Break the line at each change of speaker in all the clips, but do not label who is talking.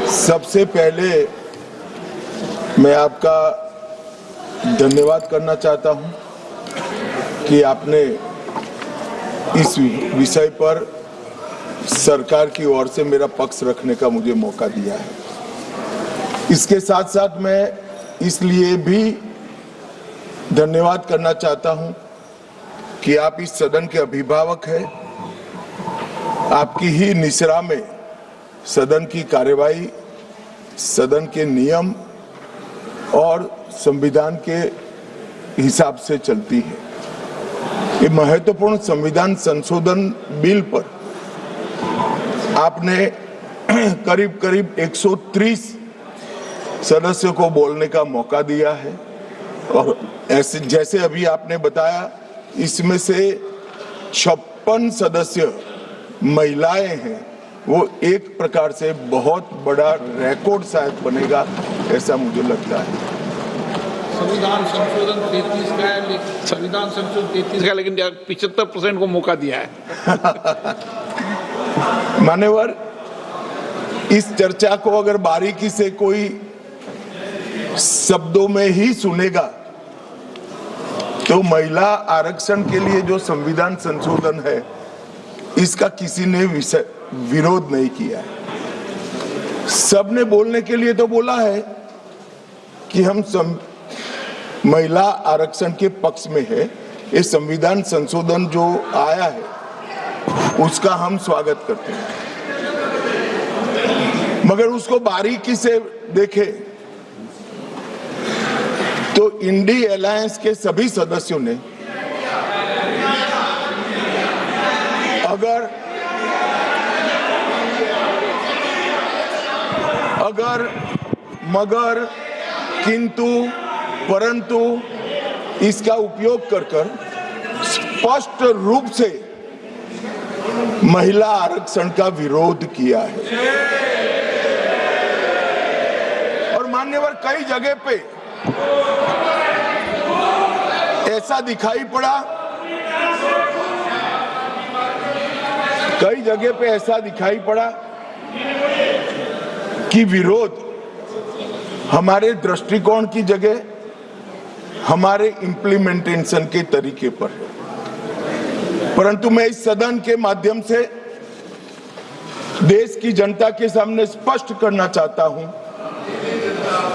सबसे पहले मैं आपका धन्यवाद करना चाहता हूं कि आपने इस विषय पर सरकार की ओर से मेरा पक्ष रखने का मुझे मौका दिया है। इसके साथ साथ मैं इसलिए भी धन्यवाद करना चाहता हूं कि आप इस सदन के अभिभावक हैं। आपकी ही निसरा में सदन की कार्यवाही, सदन के नियम और संविधान के हिसाब से चलती है। ये महत्वपूर्ण संविधान संशोधन बिल पर आपने करीब करीब 130 सदस्यों को बोलने का मौका दिया है और ऐसे जैसे अभी आपने बताया, इसमें से 56 सदस्य महिलाएं हैं। वो एक प्रकार से बहुत बड़ा रिकॉर्ड शायद बनेगा, ऐसा मुझे लगता है।
संविधान संशोधन 33 का है, संविधान संशोधन 33 का, लेकिन 75% को मौका दिया है।
मान्यवर, इस चर्चा को अगर बारीकी से कोई शब्दों में ही सुनेगा तो महिला आरक्षण के लिए जो संविधान संशोधन है, इसका किसी ने विरोध नहीं किया है। सबने बोलने के लिए तो बोला है कि हम महिला आरक्षण के पक्ष में है। ये संविधान संशोधन जो आया है उसका हम स्वागत करते हैं, मगर उसको बारीकी से देखें तो इंडी अलायंस के सभी सदस्यों ने अगर मगर किंतु परंतु इसका उपयोग कर स्पष्ट रूप से महिला आरक्षण का विरोध किया है। और मान्यवर, कई जगह पे ऐसा दिखाई पड़ा, कि विरोध हमारे दृष्टिकोण की जगह हमारे इम्प्लीमेंटेशन के तरीके पर है। परंतु मैं इस सदन के माध्यम से देश की जनता के सामने स्पष्ट करना चाहता हूं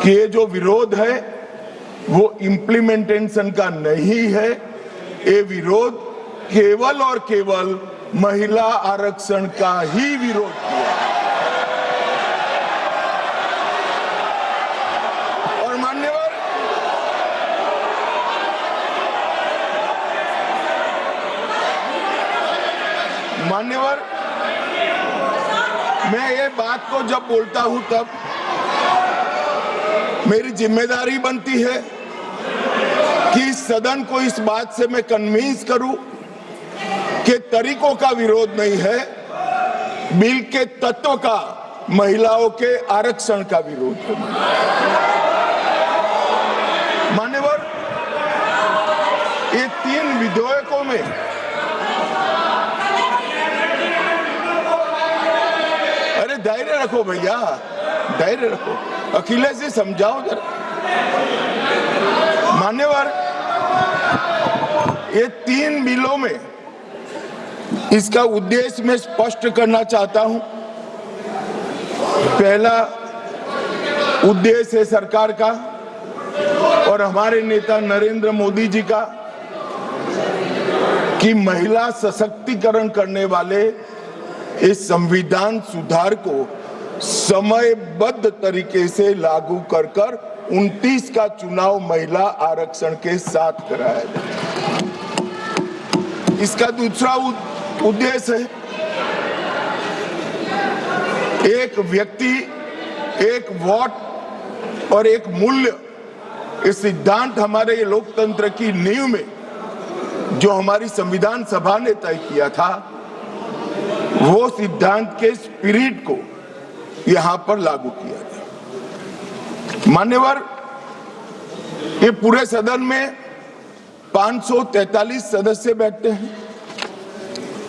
कि ये जो विरोध है वो इम्प्लीमेंटेशन का नहीं है। ये विरोध केवल और केवल महिला आरक्षण का ही विरोध किया। और मान्यवर, मैं ये बात को जब बोलता हूं तब मेरी जिम्मेदारी बनती है कि इस सदन को इस बात से मैं कन्विंस करूं कि तरीकों का विरोध नहीं है, बिल के तत्व का, महिलाओं के आरक्षण का विरोध है। मान्यवर, ये 3 विधेयकों में अरे धैर्य रखो भैया, धैर्य रखो, अखिलेश जी समझाओ जरा। मान्यवर, ये 3 बिलों में इसका उद्देश्य मैं स्पष्ट करना चाहता हूं। पहला उद्देश्य है सरकार का और हमारे नेता नरेंद्र मोदी जी का कि महिला सशक्तिकरण करने वाले इस संविधान सुधार को समयबद्ध तरीके से लागू कर 29 का चुनाव महिला आरक्षण के साथ कराया जाए। इसका दूसरा उद्देश्य है एक व्यक्ति एक वोट और एक मूल्य, इस सिद्धांत हमारे लोकतंत्र की नींव में जो हमारी संविधान सभा ने तय किया था, वो सिद्धांत के स्पिरिट को यहां पर लागू किया गया। मान्यवर, ये पूरे सदन में 543 सदस्य बैठते हैं।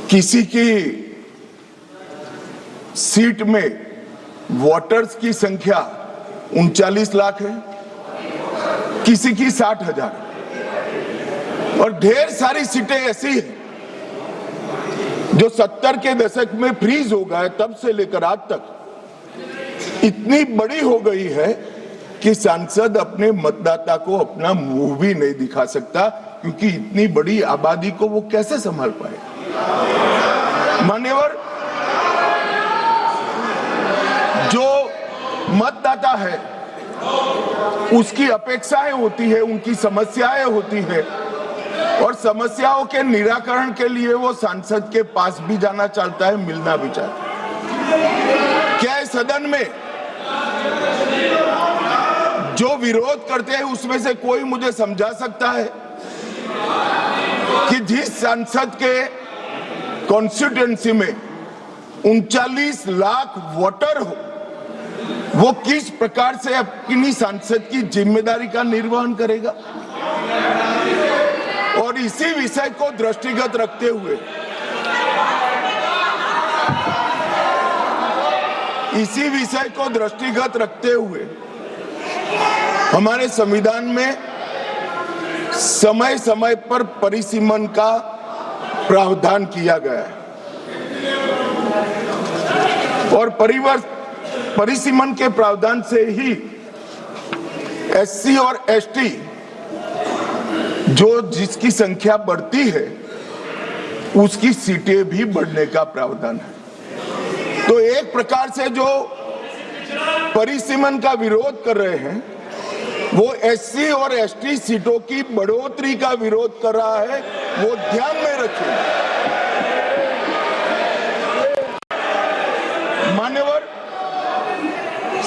किसी की सीट में वोटर्स की संख्या 39 लाख है, किसी की 60,000, और ढेर सारी सीटें ऐसी हैं जो 70 के दशक में फ्रीज हो गए, तब से लेकर आज तक इतनी बड़ी हो गई है कि सांसद अपने मतदाता को अपना मुंह भी नहीं दिखा सकता, क्योंकि इतनी बड़ी आबादी को वो कैसे संभाल पाए। मान्यवर, जो मतदाता है उसकी अपेक्षाएं होती है, उनकी समस्याएं होती है, और समस्याओं के निराकरण के लिए वो सांसद के पास भी जाना चाहता है, मिलना भी चाहता है। क्या इस सदन में जो विरोध करते हैं उसमें से कोई मुझे समझा सकता है कि जिस सांसद के कॉन्स्टिट्यूएंसी में 39 लाख वोटर हो, वो किस प्रकार से अपनी सांसद की जिम्मेदारी का निर्वहन करेगा? और इसी विषय को दृष्टिगत रखते हुए हमारे संविधान में समय समय पर परिसीमन का प्रावधान किया गया है, और परिसीमन के प्रावधान से ही एससी और एसटी जो जिसकी संख्या बढ़ती है उसकी सीटें भी बढ़ने का प्रावधान है। तो एक प्रकार से जो परिसीमन का विरोध कर रहे हैं वो एससी और एसटी सीटों की बढ़ोतरी का विरोध कर रहा है, वो ध्यान में रखिए। मान्यवर,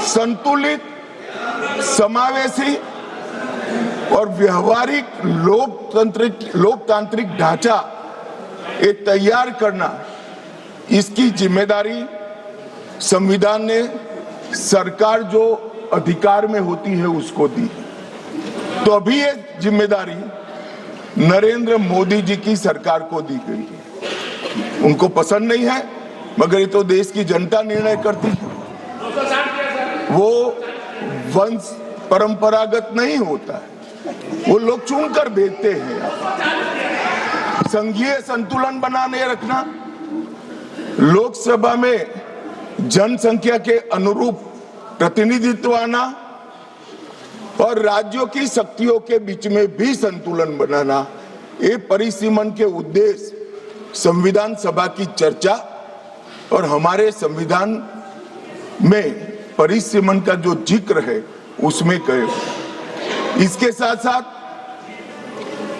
संतुलित, समावेशी और व्यवहारिक लोकतांत्रिक ढांचा ये तैयार करना, इसकी जिम्मेदारी संविधान ने सरकार जो अधिकार में होती है उसको दी। तो अभी ये जिम्मेदारी नरेंद्र मोदी जी की सरकार को दी गई है। उनको पसंद नहीं है, मगर ये तो देश की जनता निर्णय करती है। वो वंश परंपरागत नहीं होता है, वो लोग चुनकर भेजते हैं। संघीय संतुलन बनाने रखना, लोकसभा में जनसंख्या के अनुरूप प्रतिनिधित्व आना और राज्यों की शक्तियों के बीच में भी संतुलन बनाना, ये परिसीमन के उद्देश्य संविधान सभा की चर्चा और हमारे संविधान में परिसीमन का जो जिक्र है उसमें कहे। इसके साथ साथ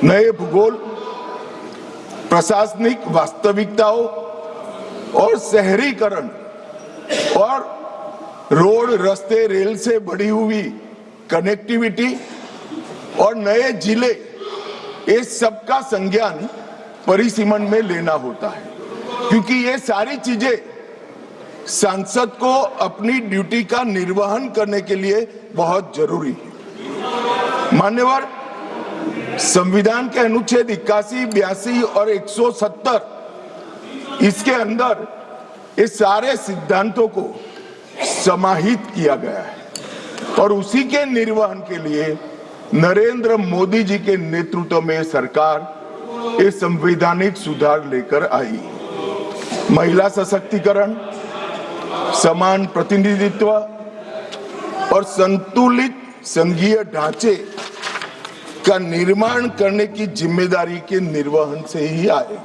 नए भूगोल, प्रशासनिक वास्तविकताओं और शहरीकरण और रोड, रास्ते, रेल से बढ़ी हुई कनेक्टिविटी और नए जिले, ये सबका संज्ञान परिसीमन में लेना होता है, क्योंकि ये सारी चीजें सांसद को अपनी ड्यूटी का निर्वहन करने के लिए बहुत जरूरी है। मान्यवर, संविधान के अनुच्छेद 81, 82 और 170 इसके अंदर ये सारे सिद्धांतों को समाहित किया गया है, और उसी के निर्वहन के लिए नरेंद्र मोदी जी के नेतृत्व में सरकार ये संवैधानिक सुधार लेकर आई। महिला सशक्तिकरण, समान प्रतिनिधित्व और संतुलित संघीय ढांचे का निर्माण करने की जिम्मेदारी के निर्वहन से ही आए।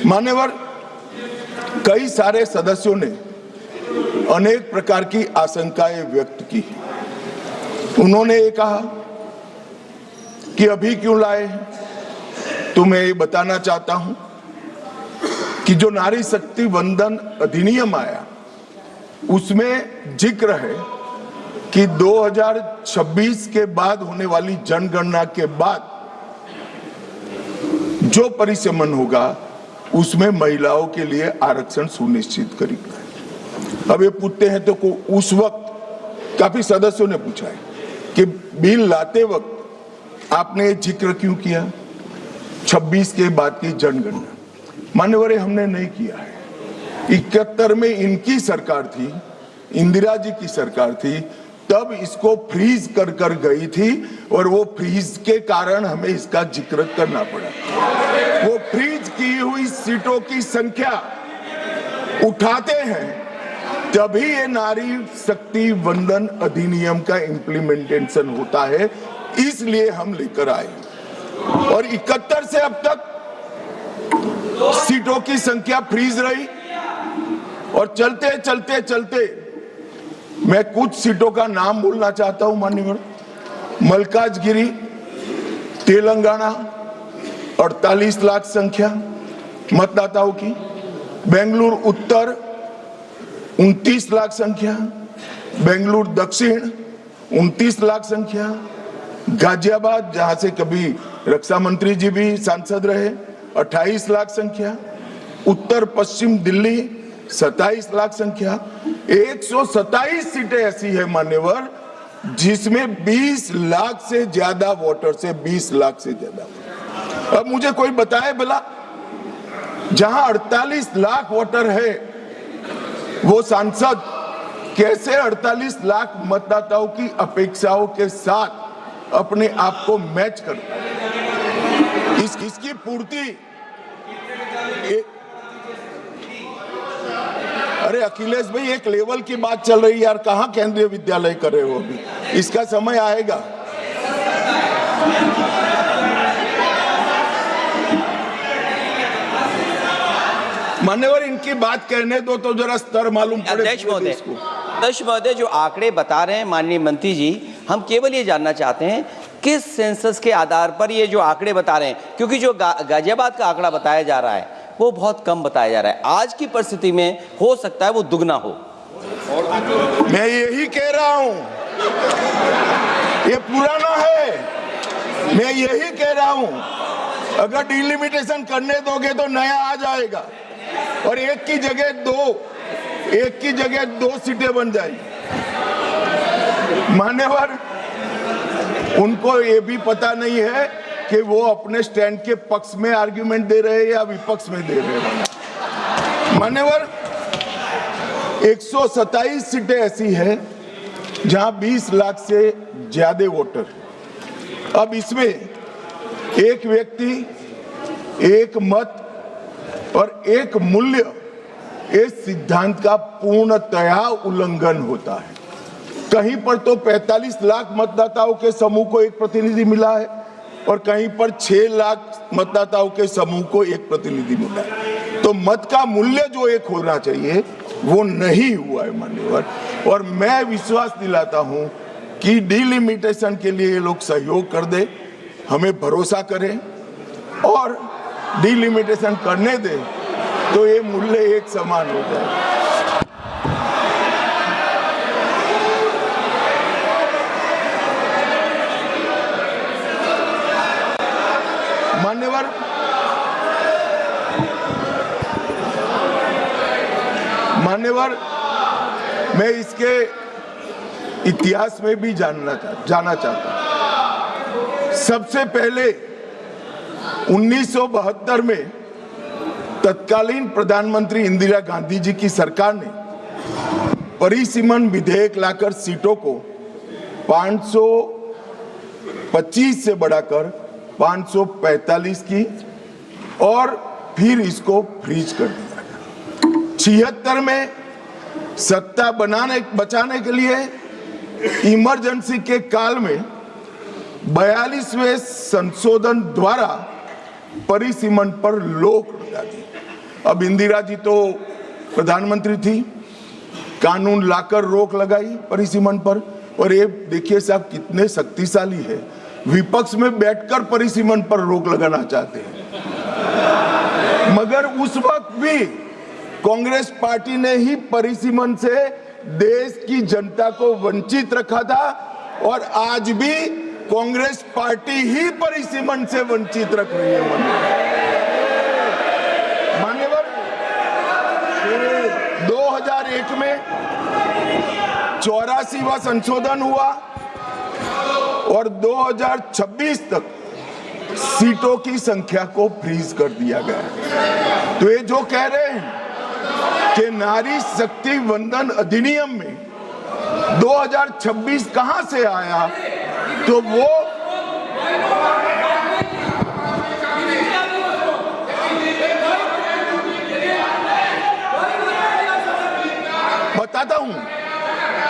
मान्यवर, कई सारे सदस्यों ने अनेक प्रकार की आशंकाएं व्यक्त की। उन्होंने ये कहा कि अभी क्यों लाए, तो मैं ये बताना चाहता हूं कि जो नारी शक्ति वंदन अधिनियम आया उसमें जिक्र है कि 2026 के बाद होने वाली जनगणना के बाद जो परिसीमन होगा उसमें महिलाओं के लिए आरक्षण सुनिश्चित करेगा। अब ये पूछते हैं तो उस वक्त काफी सदस्यों ने पूछा है कि बिल लाते वक्त आपने जिक्र क्यों किया 26 के बाद की जनगणना। मान्यवर, हमने नहीं किया है। 71 में इनकी सरकार थी, इंदिरा जी की सरकार थी, तब इसको फ्रीज कर कर गई थी और वो फ्रीज के कारण हमें इसका जिक्र करना पड़ा। वो फ्रीज की हुई सीटों की संख्या उठाते हैं तभी ये नारी शक्ति वंदन अधिनियम का इम्प्लीमेंटेशन होता है, इसलिए हम लेकर आए। और 71 से अब तक सीटों की संख्या फ्रीज रही और चलते चलते चलते मैं कुछ सीटों का नाम बोलना चाहता हूं माननीय। मलकाजगिरी तेलंगाना 48 लाख संख्या मतदाताओं की, बेंगलुरु उत्तर 29 लाख संख्या, बेंगलुरु दक्षिण 29 लाख संख्या, गाजियाबाद जहां से कभी रक्षा मंत्री जी भी सांसद रहे 28 लाख संख्या, उत्तर पश्चिम दिल्ली 27 लाख संख्या। 127 सीटें ऐसी है मान्यवर जिसमें 20 लाख से ज्यादा वोटर्स है, 20 लाख से ज्यादा। अब मुझे कोई बताए भला, जहां 48 लाख वोटर है वो सांसद कैसे 48 लाख मतदाताओं की अपेक्षाओं के साथ अपने आप को मैच करता है? इसकी पूर्ति अरे अखिलेश भाई, एक लेवल की बात चल रही है यार, कहां केंद्रीय विद्यालय कर रहे हो अभी? इसका समय आएगा। मान्यवर, इनकी बात कहने दो तो जरा स्तर मालूम पड़े।
अध्यक्ष महोदय, जो आंकड़े बता रहे हैं माननीय मंत्री जी, हम केवल ये जानना चाहते हैं किस सेंसस के आधार पर ये जो आंकड़े बता रहे हैं, क्योंकि जो गाजियाबाद का आंकड़ा बताया जा रहा है वो बहुत कम बताया जा रहा है। आज की परिस्थिति में हो सकता है वो दुगना हो।
मैं यही कह रहा हूं, ये पुराना है। मैं यही कह रहा हूं, अगर डिलिमिटेशन करने दोगे तो नया आ जाएगा और एक की जगह दो सीटें बन जाएगी। मान्यवर, उनको ये भी पता नहीं है कि वो अपने स्टैंड के पक्ष में आर्ग्यूमेंट दे रहे हैं या विपक्ष में दे रहे हैं। मान्यवर, 127 सीटें ऐसी है जहां 20 लाख से ज्यादा वोटर। अब इसमें एक व्यक्ति, एक मत और एक मूल्य, इस सिद्धांत का पूर्णतया उल्लंघन होता है। कहीं पर तो 45 लाख मतदाताओं के समूह को एक प्रतिनिधि मिला है और कहीं पर 6 लाख मतदाताओं के समूह को एक प्रतिनिधि मिला है। तो मत का मूल्य जो एक होना चाहिए वो नहीं हुआ है मान्यवर। और मैं विश्वास दिलाता हूं कि डिलिमिटेशन के लिए ये लोग सहयोग कर दे, हमें भरोसा करें और डिलिमिटेशन करने दे तो ये मूल्य एक समान हो जाए। मान्यवर, मैं इसके इतिहास में भी जाना चाहता हूं। सबसे पहले 1972 में तत्कालीन प्रधानमंत्री इंदिरा गांधी जी की सरकार ने परिसीमन विधेयक लाकर सीटों को 525 से बढ़ाकर 545 की और फिर इसको फ्रीज कर दिया। 76 में सत्ता बचाने के लिए इमरजेंसी के काल में 42वें संशोधन द्वारा परिसीमन पर रोक लगा दी। अब इंदिरा जी तो प्रधानमंत्री थी, कानून लाकर रोक लगाई परिसीमन पर। और ये देखिए साहब कितने शक्तिशाली है, विपक्ष में बैठकर परिसीमन पर रोक लगाना चाहते हैं। मगर उस वक्त भी कांग्रेस पार्टी ने ही परिसीमन से देश की जनता को वंचित रखा था और आज भी कांग्रेस पार्टी ही परिसीमन से वंचित रख रही है। मान्यवर, 2001 में 84वां संशोधन हुआ और 2026 तक सीटों की संख्या को फ्रीज कर दिया गया। तो ये जो कह रहे हैं कि नारी शक्ति वंदन अधिनियम में 2026 कहां से आया, तो वो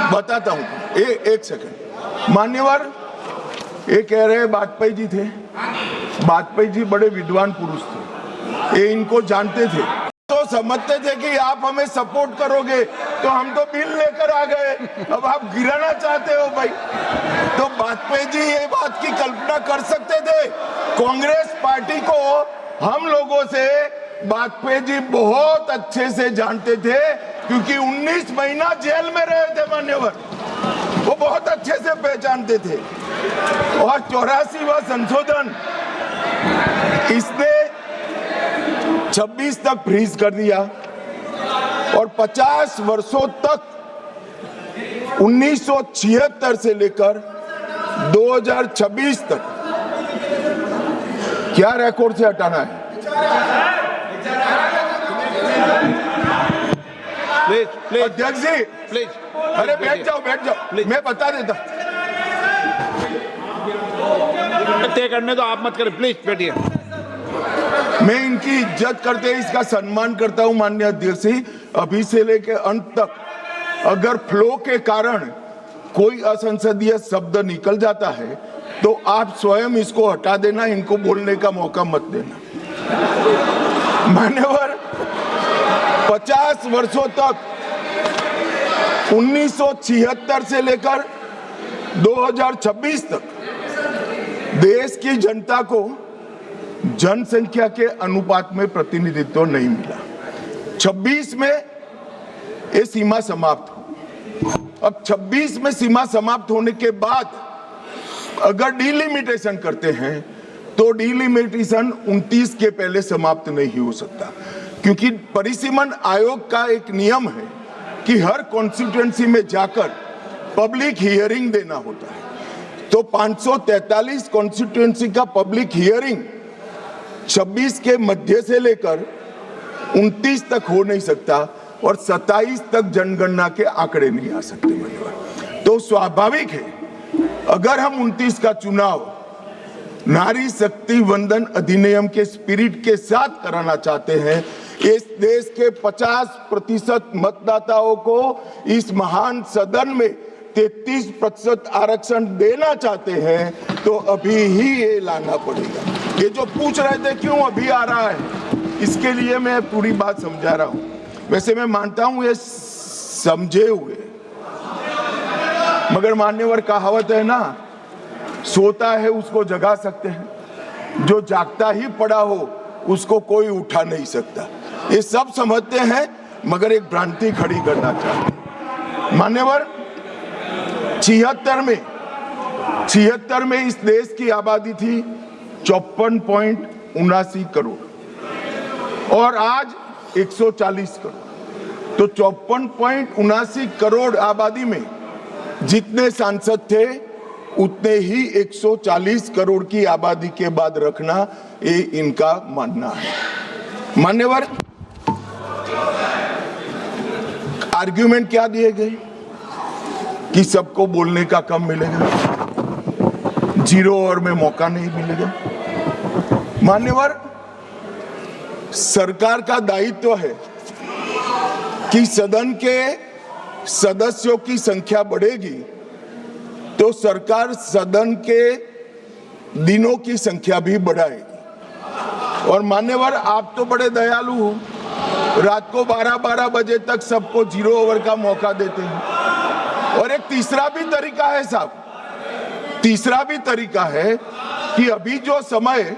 बताता हूं एक सेकंड। मान्यवर, ये कह रहे वाजपेयी जी थे, वाजपेयी जी बड़े विद्वान पुरुष थे, ये इनको जानते थे, तो समझते थे कि आप हमें सपोर्ट करोगे, तो हम तो बिल लेकर आ गए, अब आप गिराना चाहते हो भाई। तो वाजपेयी जी ये बात की कल्पना कर सकते थे। कांग्रेस पार्टी को हम लोगों से वाजपेयी जी बहुत अच्छे से जानते थे, क्योंकि 19 महीना जेल में रहे थे मान्यवर, वो बहुत अच्छे से पहचानते थे। और 84वां संशोधन इसने 26 तक फ्रीज कर दिया और 50 वर्षों तक 1976 से लेकर 2026 तक क्या रिकॉर्ड से हटाना है?
प्लीज
अध्यक्ष जी,
प्लीज,
अरे बैठ जाओ मैं बता देता।
तय करने दो, आप मत करें, प्लीज बैठिए।
मैं इनकी इज्जत करते इसका सम्मान करता हूं माननीय अध्यक्ष जी। अभी से लेकर अंत तक अगर फ्लो के कारण कोई असंसदीय शब्द निकल जाता है तो आप स्वयं इसको हटा देना, इनको बोलने का मौका मत देना। मान्यवर, 50 वर्षों तक 1976 से लेकर 2026 तक देश की जनता को जनसंख्या के अनुपात में प्रतिनिधित्व नहीं मिला। 26 में ये सीमा समाप्त हो। अब 26 में सीमा समाप्त होने के बाद अगर डिलिमिटेशन करते हैं तो डिलिमिटेशन 29 के पहले समाप्त नहीं हो सकता, क्योंकि परिसीमन आयोग का एक नियम है कि हर कॉन्स्टिट्यूएंसी में जाकर पब्लिक हियरिंग देना होता है। तो 543 कॉन्स्टिट्यूएंसी का पब्लिक हियरिंग 26 के मध्य से लेकर 29 तक हो नहीं सकता और 27 तक जनगणना के आंकड़े नहीं आ सकते। तो स्वाभाविक है अगर हम 29 का चुनाव नारी शक्ति वंदन अधिनियम के स्पिरिट के साथ कराना चाहते हैं, इस देश के 50% मतदाताओं को इस महान सदन में 33% आरक्षण देना चाहते हैं, तो अभी ही ये लाना पड़ेगा। ये जो पूछ रहे थे क्यों अभी आ रहा है, इसके लिए मैं पूरी बात समझा रहा हूं। वैसे मैं मानता हूं ये समझे हुए, मगर मान्यवर कहावत है ना, सोता है उसको जगा सकते हैं, जो जागता ही पड़ा हो उसको कोई उठा नहीं सकता। ये सब समझते हैं मगर एक भ्रांति खड़ी करना चाहते हैं। मान्यवर, 76 में इस देश की आबादी थी 54.79 करोड़ और आज 140 करोड़। तो 54.79 करोड़ आबादी में जितने सांसद थे उतने ही 140 करोड़ की आबादी के बाद रखना, ये इनका मानना है। मान्यवर, आर्ग्यूमेंट क्या दिए गए कि सबको बोलने का कम मिलेगा, 0 ओवर में मौका नहीं मिलेगा। मान्यवर, सरकार का दायित्व है कि सदन के सदस्यों की संख्या बढ़ेगी तो सरकार सदन के दिनों की संख्या भी बढ़ाएगी। और मान्यवर, आप तो बड़े दयालु हो, रात को 12-12 बजे तक सबको 0 ओवर का मौका देते हैं। और एक तीसरा भी तरीका है साहब, तीसरा भी तरीका है कि अभी जो समय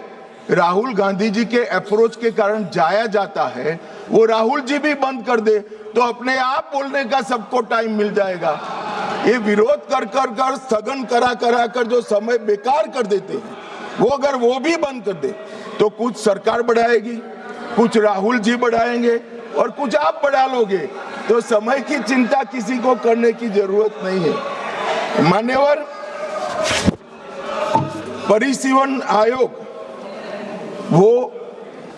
राहुल गांधी जी के अप्रोच के कारण जाया जाता है वो राहुल जी भी बंद कर दे तो अपने आप बोलने का सबको टाइम मिल जाएगा। ये विरोध कर स्थगन करा कर जो समय बेकार कर देते हैं, वो अगर वो भी बंद कर दे तो कुछ सरकार बढ़ाएगी, कुछ राहुल जी बढ़ाएंगे और कुछ आप बढ़ा लोगे, तो समय की चिंता किसी को करने की जरूरत नहीं है। मान्यवर, परिसीमन आयोग वो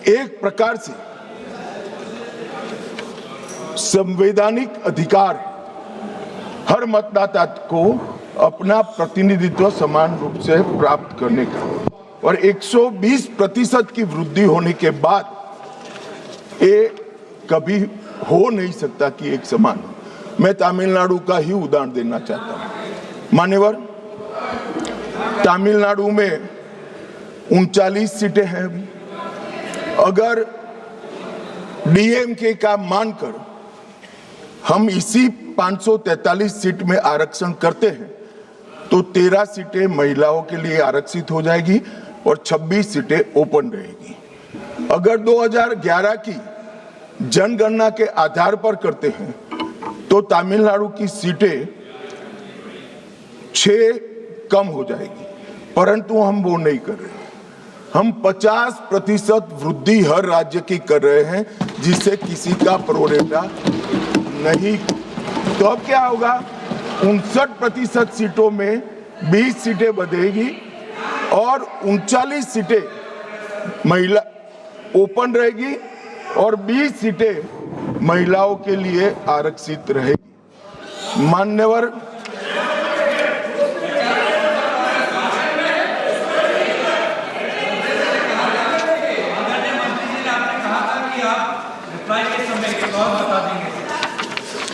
एक प्रकार से संवैधानिक अधिकार है। हर मतदाता को अपना प्रतिनिधित्व समान रूप से प्राप्त करने का, और 120% की वृद्धि होने के बाद ये कभी हो नहीं सकता कि एक समान हो। मैं तमिलनाडु का ही उदाहरण देना चाहता हूं। मान्यवर, तमिलनाडु में 39 सीटें हैं। अगर डीएमके का मानकर हम इसी 543 सीट में आरक्षण करते हैं तो 13 सीटें महिलाओं के लिए आरक्षित हो जाएगी और 26 सीटें ओपन रहेगी। अगर 2011 की जनगणना के आधार पर करते हैं तो तमिलनाडु की सीटें 6 कम हो जाएगी, परंतु हम वो नहीं कर रहे। हम 50% वृद्धि हर राज्य की कर रहे हैं, जिससे किसी का प्रोरेटा नहीं। तो अब क्या होगा, 59% सीटों में 20 सीटें बढ़ेगी और 39 सीटें महिला ओपन रहेगी और 20 सीटें महिलाओं के लिए आरक्षित रहेगी। मान्यवर,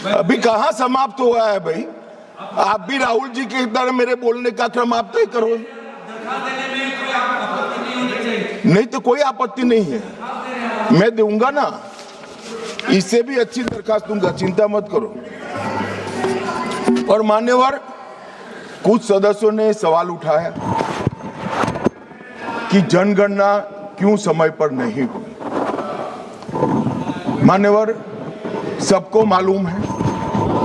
अभी कहाँ समाप्त हुआ है भाई? आप भी राहुल जी की तरह मेरे बोलने का क्रम आप तय करो। नहीं तो कोई आपत्ति नहीं है, मैं दूंगा ना, इससे भी अच्छी दरखास्त दूंगा, चिंता मत करो। और मान्यवर, कुछ सदस्यों ने सवाल उठाया कि जनगणना क्यों समय पर नहीं हुई। मान्यवर, सबको मालूम है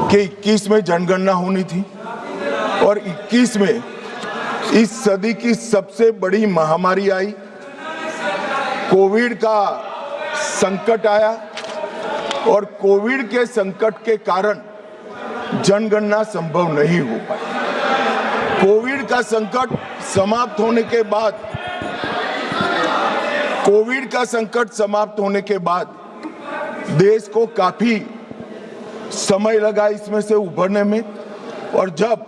कि 21 में जनगणना होनी थी और 21 में इस सदी की सबसे बड़ी महामारी आई, कोविड का संकट आया और कोविड के संकट के कारण जनगणना संभव नहीं हो पाई। कोविड का संकट समाप्त होने के बाद देश को काफी समय लगा इसमें से उभरने में, और जब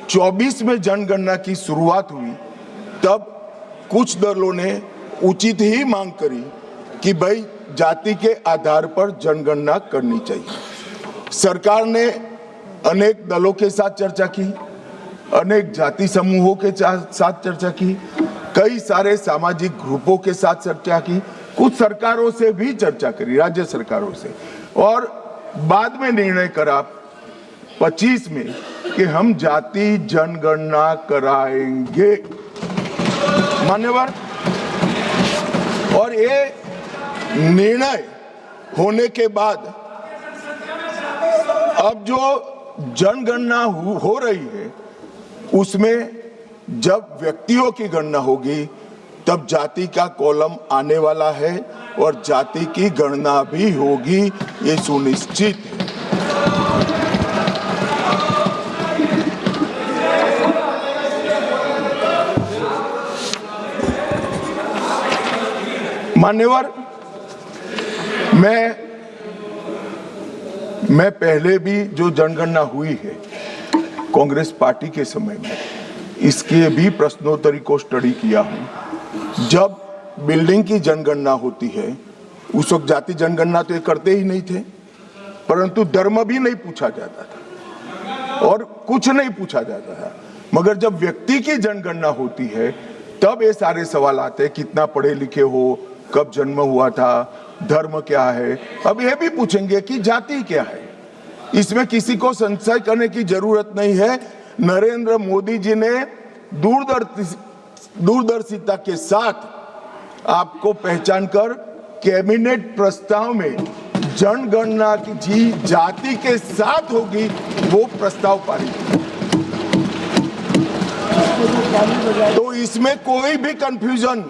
24 में जनगणना की शुरुआत हुई तब कुछ दलों ने उचित ही मांग करी कि भाई जाति के आधार पर जनगणना करनी चाहिए। सरकार ने अनेक दलों के साथ चर्चा की, अनेक जाति समूहों के साथ चर्चा की, कई सारे सामाजिक ग्रुपों के साथ चर्चा की, कुछ सरकारों से भी चर्चा करी, राज्य सरकारों से, और बाद में निर्णय करा 25 में कि हम जाति जनगणना कराएंगे। मान्यवर, और ये निर्णय होने के बाद अब जो जनगणना हो रही है उसमें जब व्यक्तियों की गणना होगी तब जाति का कॉलम आने वाला है और जाति की गणना भी होगी, ये सुनिश्चित है। मान्यवर, मैं पहले भी जो जनगणना हुई है कांग्रेस पार्टी के समय में, इसके भी प्रश्नोत्तरी को स्टडी किया हूं। जब बिल्डिंग की जनगणना होती है उस वक्त जाति जनगणना तो ये करते ही नहीं थे, परंतु धर्म भी नहीं पूछा जाता था और कुछ नहीं पूछा जाता था। मगर जब व्यक्ति की जनगणना होती है तब ये सारे सवाल आते हैं, कितना पढ़े लिखे हो, कब जन्म हुआ था, धर्म क्या है। अब ये भी पूछेंगे कि जाति क्या है। इसमें किसी को संशय करने की जरूरत नहीं है। नरेंद्र मोदी जी ने दूरदर्शिता के साथ आपको पहचान कर कैबिनेट प्रस्ताव में जनगणना की जाति के साथ होगी वो प्रस्ताव पारित। तो इसमें कोई भी कंफ्यूजन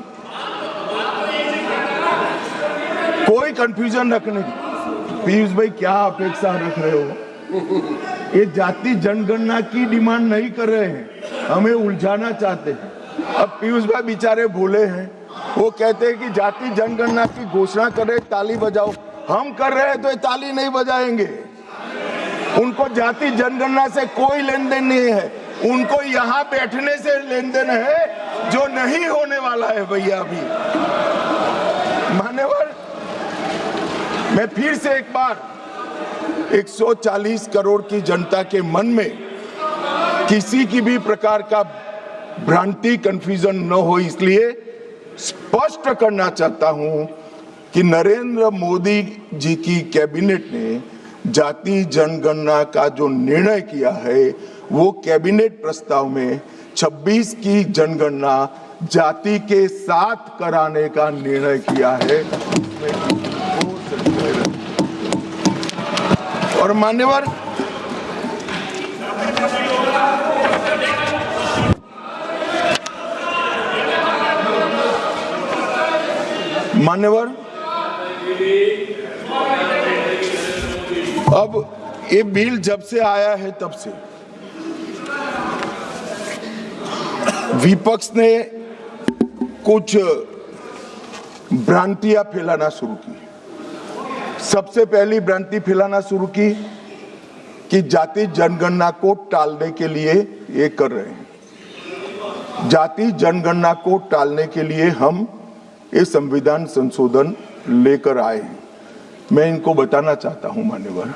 रखने की। पीयूष भाई क्या अपेक्षा रख रहे हो? ये जाति जनगणना की डिमांड नहीं कर रहे हैं, हमें उलझाना चाहते हैं। अब पीयूष भाई बेचारे भूले हैं, वो कहते हैं कि जाति जनगणना की घोषणा करे, ताली बजाओ। हम कर रहे हैं तो ये ताली नहीं बजाएंगे। उनको जाति जनगणना से कोई लेन देन नहीं है, उनको यहाँ बैठने से लेन देन है जो नहीं होने वाला है भैया। अभी मान्यवर, मैं फिर से एक बार 140 करोड़ की जनता के मन में किसी की भी प्रकार का भ्रांति, कंफ्यूजन न हो, इसलिए स्पष्ट करना चाहता हूं कि नरेंद्र मोदी जी की कैबिनेट ने जाति जनगणना का जो निर्णय किया है वो कैबिनेट प्रस्ताव में 26 की जनगणना जाति के साथ कराने का निर्णय किया है। और मान्यवर, अब ये बिल जब से आया है तब से विपक्ष ने कुछ भ्रांतियां फैलाना शुरू की। सबसे पहली भ्रांति फैलाना शुरू की कि जाति जनगणना को टालने के लिए ये कर रहे हैं। जाति जनगणना को टालने के लिए हम ये संविधान संशोधन लेकर आए हैं। मैं इनको बताना चाहता हूं मान्यवर,